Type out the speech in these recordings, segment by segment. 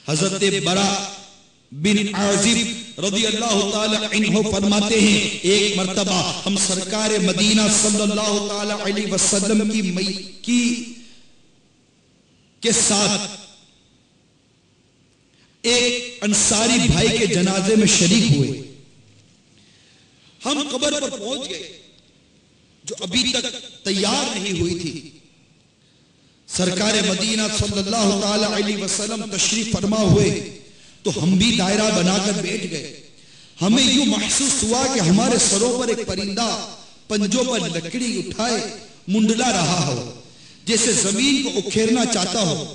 حضرت برا بن عازب رضی اللہ تعالی عنہ فرماتے ہیں ایک مرتبہ ہم سرکار مدینہ صلی اللہ تعالی علیہ وسلم کے ساتھ ایک انصاری بھائی کے جنازے میں شریک ہوئے. ہم قبر پر پہنچ گئے جو ابھی تک تیار نہیں ہوئی تھی. سرکار مدینہ صلی اللہ تعالی علیہ وسلم تشریف فرما ہوئے تو ہم بھی دائرہ بنا کر بیٹھ گئے. ہمیں یوں محسوس ہوا کہ ہمارے سروں پر ایک پرندہ پنجوں پر لکڑی اٹھائے منڈلا رہا ہو, جیسے زمین کو اکھیرنا چاہتا ہو.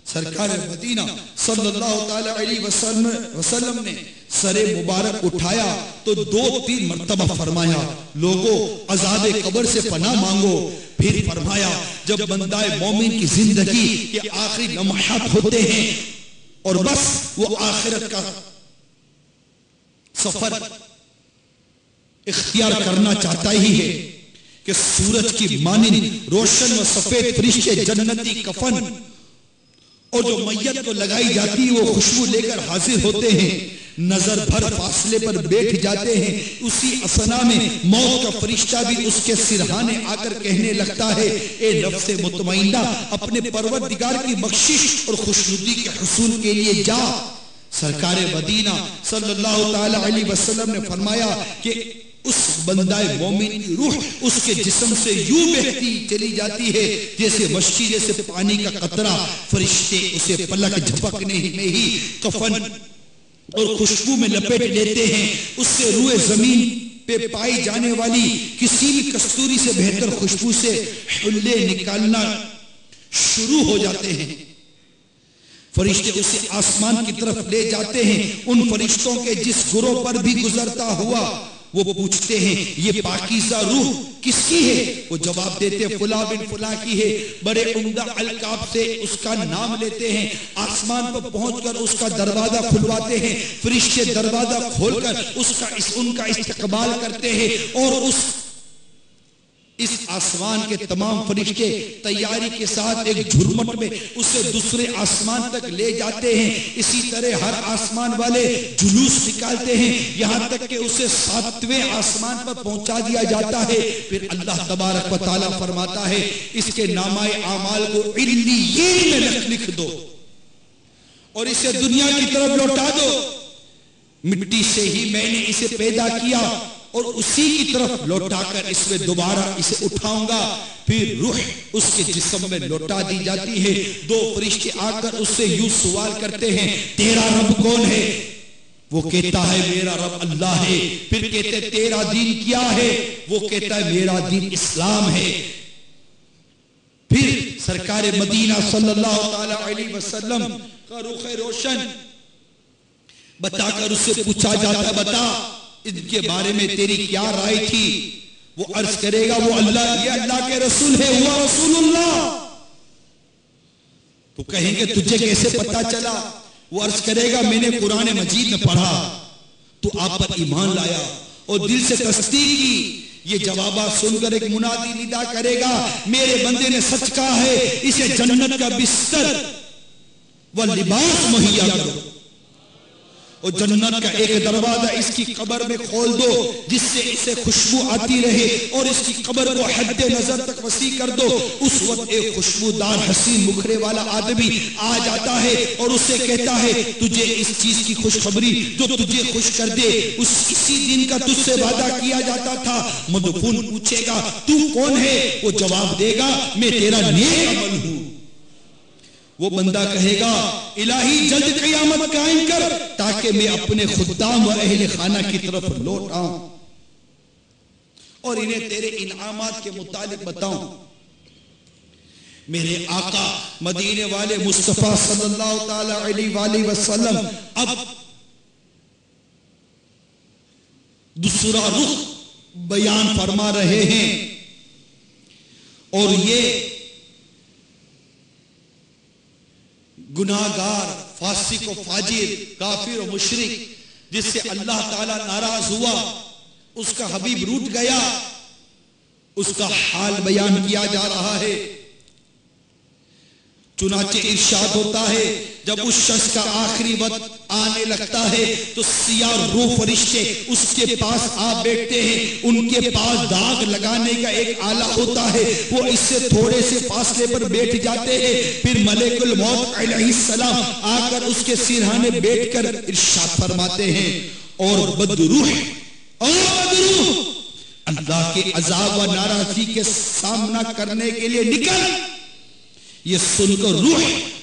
سرکار مدینہ صلی اللہ تعالی علیہ وسلم نے سر مبارک اٹھایا تو 2-3 مرتبہ فرمایا لوگوں عذاب قبر سے پناہ مانگو. پھر فرمایا جب بندہ مومن کی زندگی کے آخری لمحات ہوتے ہیں اور بس وہ آخرت کا سفر اختیار کرنا چاہتا ہی ہے کہ سورج کی مانند روشن و سفید فرشتے جنتی کفن اور جو میت کو لگائی جاتی ہے وہ خوشبو لے کر حاضر ہوتے ہیں. نظر بھر فاصلے پر بیٹھ جاتے ہیں. اسی اثنا میں موت کا فرشتہ بھی اس کے سرہانے آ کر کہنے لگتا ہے اے نفس مطمئنہ اپنے پروردگار کی بخشش اور خوشنودی کے حصول کے لیے جا. سرکار مدینہ صلی اللہ تعالی علیہ وسلم نے فرمایا کہ اس بندہ مومن کی روح اس کے جسم سے یوں بہتی چلی جاتی ہے جیسے مچھی جیسے پانی کا قطرہ. فرشتے اسے پلک جھپکنے میں ہی کفن اور خوشبو میں لپیٹ لیتے ہیں. اس سے روئے زمین پہ پائی جانے والی کسی بھی کستوری سے بہتر خوشبو سے حلے نکالنا شروع ہو جاتے ہیں. فرشتے اسے آسمان کی طرف لے جاتے ہیں. ان فرشتوں کے جس گروہ پر بھی گزرتا ہوا وہ پوچھتے ہیں یہ پاکیزہ روح کس کی ہے؟ وہ جواب دیتے فلاں بن فلاں کی ہے. بڑے عمدہ القاب سے اس کا نام لیتے ہیں. آسمان پر پہنچ کر اس کا دروازہ کھلواتے ہیں. فرشتے دروازہ کھول کر ان کا استقبال کرتے ہیں اور اس آسمان کے تمام فرشتے تیاری کے ساتھ ایک جھرمٹ میں اسے دوسرے آسمان تک لے جاتے ہیں. اسی طرح ہر آسمان والے جلوس نکالتے ہیں یہاں تک کہ اسے 7ویں آسمان پر پہنچا دیا جاتا ہے. پھر اللہ تبارک و تعالیٰ فرماتا ہے اس کے نامہ اعمال کو علیین میں لکھ دو اور اسے دنیا کی طرف لوٹا دو. مٹی سے ہی میں نے اسے پیدا کیا اور اسی کی طرف لوٹا کر اس میں دوبارہ اسے اٹھاؤں گا. پھر روح اس کے جسم میں لوٹا دی جاتی ہے. 2 فرشتے آ کر اس سے یوں سوال کرتے ہیں تیرا رب کون ہے؟ وہ کہتا ہے میرا رب اللہ ہے. پھر کہتے تیرا دین کیا ہے؟ وہ کہتا ہے میرا دین اسلام ہے. پھر سرکار مدینہ صلی اللہ تعالی علیہ وسلم کا رخ روشن بتا کر اس سے پوچھا جاتا بتا ان کے بارے میں تیری کیا رائے تھی؟ وہ عرض کرے گا وہ اللہ یہ اللہ کے رسول ہے ہوا رسول اللہ. تو کہیں گے تجھے کیسے پتا چلا؟ وہ عرض کرے گا میں نے قرآن مجید میں پڑھا تو آپ پر ایمان لایا اور دل سے تصدیق کی. یہ جوابات سن کر ایک منادی ندا کرے گا میرے بندے نے سچ کہا ہے اسے جنت کا بستر و لباس مہیا کرو اور جنت کا ایک دروازہ اس کی قبر میں کھول دو جس سے اسے خوشبو آتی رہے اور اس کی قبر کو حد نظر تک وسیع کر دو. اس وقت ایک خوشبودار حسین مکھرے والا آدمی آ جاتا ہے اور اس سے کہتا ہے تجھے اس چیز کی خوشخبری جو تجھے خوش کر دے اسی دن کا تجھ سے وعدہ کیا جاتا تھا. مدفون پوچھے گا تو کون ہے؟ وہ جواب دے گا میں تیرا نیک عمل ہوں. وہ بندہ کہے گا الہی جلد قیامت قائم کر تاکہ میں اپنے خدام و اہل خانہ کی طرف لوٹ آؤں اور انہیں تیرے انعامات کے متعلق بتاؤں. میرے آقا مدینے والے مصطفیٰ صلی اللہ تعالی علیہ وآلہ وسلم اب دوسرا رخ بیان فرما رہے ہیں اور یہ گناہگار فاسق و فاجر کافر و مشرک جس سے اللہ تعالیٰ ناراض ہوا اس کا حبیب روٹ گیا اس کا حال بیان کیا جا رہا ہے. چنانچہ ارشاد ہوتا ہے جب اس شخص کا آخری وقت آنے لگتا ہے تو سیاہ روح فرشتے اس کے پاس آ بیٹھتے ہیں. ان کے پاس داغ لگانے کا ایک آلہ ہوتا ہے, وہ اس سے تھوڑے سے فاصلے پر بیٹھ جاتے ہیں. پھر ملک الموت علیہ السلام آ کر اس کے سرہانے بیٹھ کر ارشاد فرماتے ہیں, اور بدروح اللہ کے عذاب و ناراضی کے سامنا کرنے کے لیے نکل. یہ سن کر روح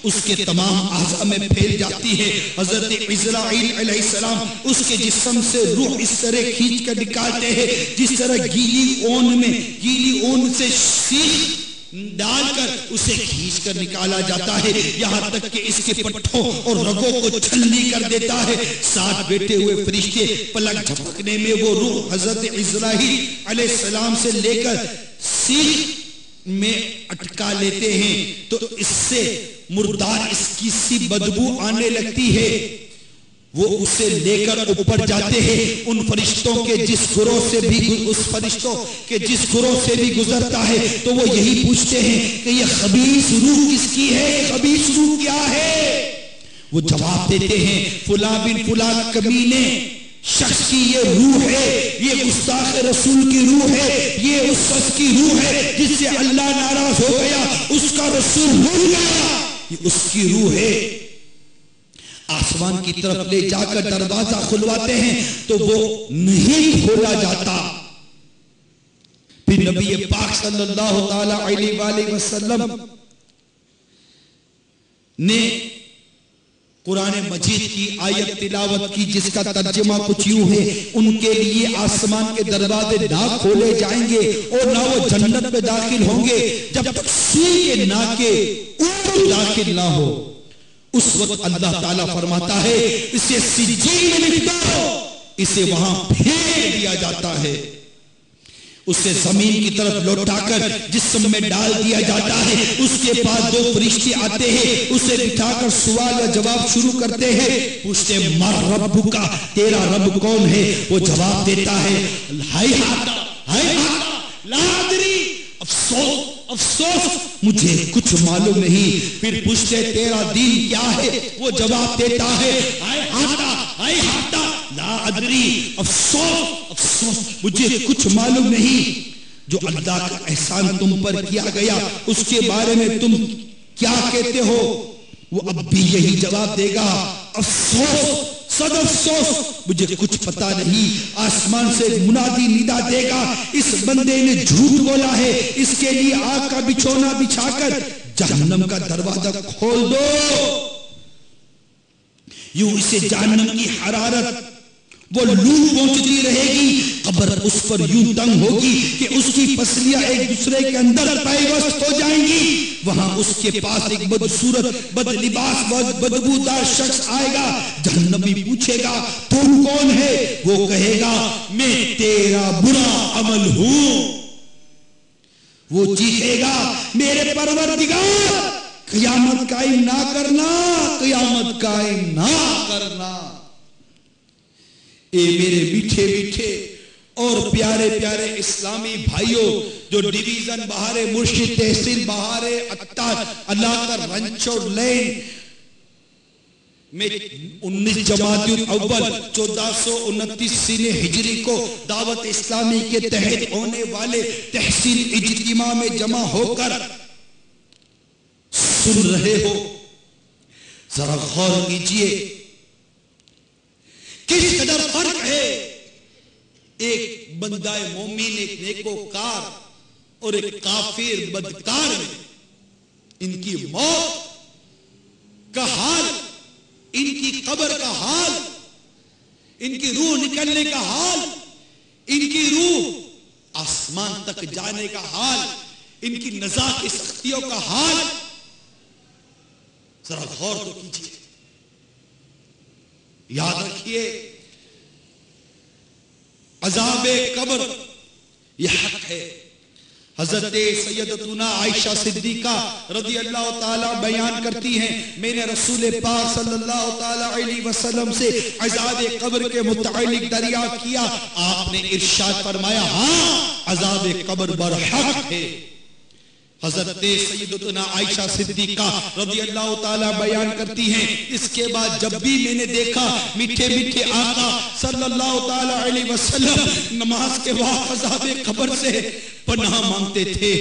اس کے تمام اعضاء میں پھیل جاتی ہے. حضرت عزرائیل علیہ السلام اس کے جسم سے روح اس طرح کھینچ کر نکالتے ہیں جس طرح گیلی اون سے سیخ ڈال کر اسے کھینچ کر نکالا جاتا ہے, یہاں تک کہ اس کے پٹھوں اور رگوں کو چھلنی کر دیتا ہے. ساتھ بیٹھے ہوئے فرشتے پلک جھپکنے میں وہ روح حضرت عزرائیل علیہ السلام سے لے کر سیخ میں اٹکا لیتے ہیں تو اس سے مردار اس کی سی بدبو آنے لگتی ہے. وہ اسے لے کر اوپر جاتے ہیں. ان فرشتوں کے جس گروہ سے بھی گزرتا ہے تو وہ یہی پوچھتے ہیں کہ یہ خبیث روح کس کی ہے, یہ خبیث روح کیا ہے؟ وہ جواب دیتے ہیں فلاں بن فلاں کمینے شخص کی یہ روح ہے, یہ گستاخ رسول کی روح ہے, یہ اس شخص کی روح ہے جس سے اللہ ناراض ہو گیا, اس کا رسول بھول گیا, یہ اس کی روح ہے. آسمان کی طرف لے جا کر دروازہ کھلواتے ہیں تو وہ نہیں کھولا جاتا. پھر نبی پاک صلی اللہ تعالی علیہ وآلہ وسلم نے قرآن مجید کی آیت تلاوت کی جس کا ترجمہ کچھ یوں ہے, ان کے لیے آسمان کے دروازے نہ کھولے جائیں گے اور نہ وہ جنت میں داخل ہوں گے جب تک سوئی کے ناکے اوپر داخل نہ ہو. اس وقت اللہ تعالیٰ فرماتا ہے اسے سجین میں لکھ دو, اسے وہاں پھیر دیا جاتا ہے, اسے زمین کی طرف لوٹا کر جسم میں ڈال دیا جاتا ہے. اس کے پاس دو فرشتے آتے ہیں, اسے بٹھا کر سوال و جواب شروع کرتے ہیں. پوچھتے ہیں مر رب کا, تیرا رب کون ہے؟ وہ جواب دیتا ہے ہائے ہاتھ لا ادری, افسوس مجھے کچھ معلوم نہیں. پھر پوچھتے تیرا دین کیا ہے؟ وہ جواب دیتا ہے ہائے ہاتھ لا ادری, افسوس مجھے کچھ معلوم نہیں. جو اللہ کا احسان تم پر کیا گیا اس کے بارے میں تم کیا کہتے ہو؟ وہ اب بھی یہی جواب دے گا افسوس, صد افسوس مجھے کچھ پتا نہیں. آسمان سے منادی ندا دے گا اس بندے نے جھوٹ بولا ہے, اس کے لیے آگ کا بچھونا بچھا کر جہنم کا دروازہ کھول دو. یوں اسے جہنم کی حرارت وہ لو پہنچتی رہے گی, قبر اس پر یوں تنگ ہوگی کہ اس کی پسلیاں ایک دوسرے کے اندر پیوست ہو جائیں گی. وہاں اس کے پاس ایک بدصورت, بد لباس, بدبودار شخص آئے گا. جہنمی پوچھے گا تم کون ہے؟ وہ کہے گا میں تیرا برا عمل ہوں. وہ چیخے گا میرے پروردگار قیامت قائم نہ کرنا, قیامت قائم نہ کرنا. اے میرے میٹھے میٹھے اور پیارے پیارے اسلامی بھائیوں, جو ڈویژن بہار مرشد تحصیل بہار اتار علاقہ رنچوڑ لین میں 19 جمادی الاول 1429 سنہ ہجری کو دعوت اسلامی کے تحت ہونے والے تحصیل اجتماع میں جمع ہو کر سن رہے ہو, ذرا غور کیجئے کس قدر فرق ہے ایک بندہ مومن, ایک نیکوکار اور ایک کافر بدکار میں. ان کی موت کا حال, ان کی قبر کا حال, ان کی روح نکلنے کا حال, ان کی روح آسمان تک جانے کا حال, ان کی نزا کی سختیوں کا حال, ذرا غور تو کیجئے. یاد رکھیے عذاب قبر یہ حق ہے. حضرت سیدتنا عائشہ صدیقہ رضی اللہ تعالیٰ بیان کرتی ہیں میں نے رسول پاک صلی اللہ تعالیٰ علیہ وسلم سے عذاب قبر کے متعلق دریافت کیا. آپ نے ارشاد فرمایا ہاں عذاب قبر برحق ہے. حضرت سیدتنا عائشہ صدیقہ رضی اللہ تعالیٰ بیان کرتی ہیں، اس کے بعد جب بھی میں نے دیکھا میٹھے میٹھے آقا صلی اللہ تعالیٰ علیہ وسلم نماز کے وقت عذاب قبر سے پناہ مانگتے تھے،